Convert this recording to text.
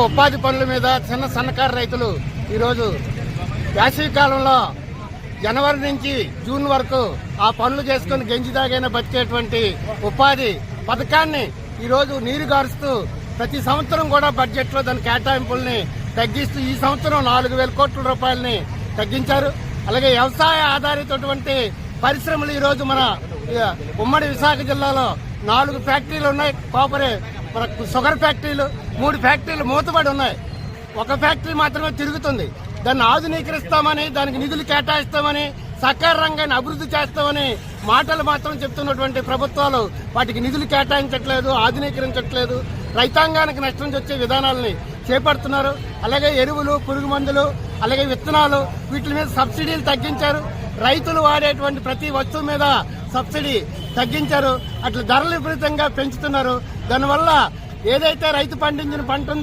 ఉపాధి పనుల మీద చిన్న సన్నకారు రైతులు ఈరోజు వేసవి కాలంలో జనవరి నుంచి జూన్ వరకు ఆ పనులు చేసుకుని గంజి దాగైనా బతికేటువంటి ఉపాధి పథకాన్ని ఈరోజు నీరు గారుస్తూ ప్రతి సంవత్సరం కూడా బడ్జెట్ లో దాని కేటాయింపుల్ని తగ్గిస్తూ ఈ సంవత్సరం 4,000 కోట్ల రూపాయలని తగ్గించారు. అలాగే వ్యవసాయ ఆధారితటువంటి పరిశ్రమలు ఈరోజు మన ఉమ్మడి విశాఖ జిల్లాలో 4 ఫ్యాక్టరీలు ఉన్నాయి. మన షుగర్ ఫ్యాక్టరీలు 3 ఫ్యాక్టరీలు మూతబడి ఉన్నాయి. ఒక ఫ్యాక్టరీ మాత్రమే తిరుగుతుంది. దాన్ని ఆధునీకరిస్తామని, దానికి నిధులు కేటాయిస్తామని, సహకార రంగాన్ని అభివృద్ధి చేస్తామని మాటలు మాత్రం చెప్తున్నటువంటి ప్రభుత్వాలు వాటికి నిధులు కేటాయించట్లేదు, ఆధునీకరించట్లేదు. రైతాంగానికి నష్టం వచ్చే విధానాలని చేపడుతున్నారు. అలాగే ఎరువులు, పురుగు మందులు, అలాగే విత్తనాలు వీటి మీద సబ్సిడీలు తగ్గించారు. రైతులు వాడేటువంటి ప్రతి వస్తువు మీద సబ్సిడీ తగ్గించారు. అట్లా ధరలు విపరీతంగా పెంచుతున్నారు. దానివల్ల ఏదైతే రైతు పండించిన పంట ఉందో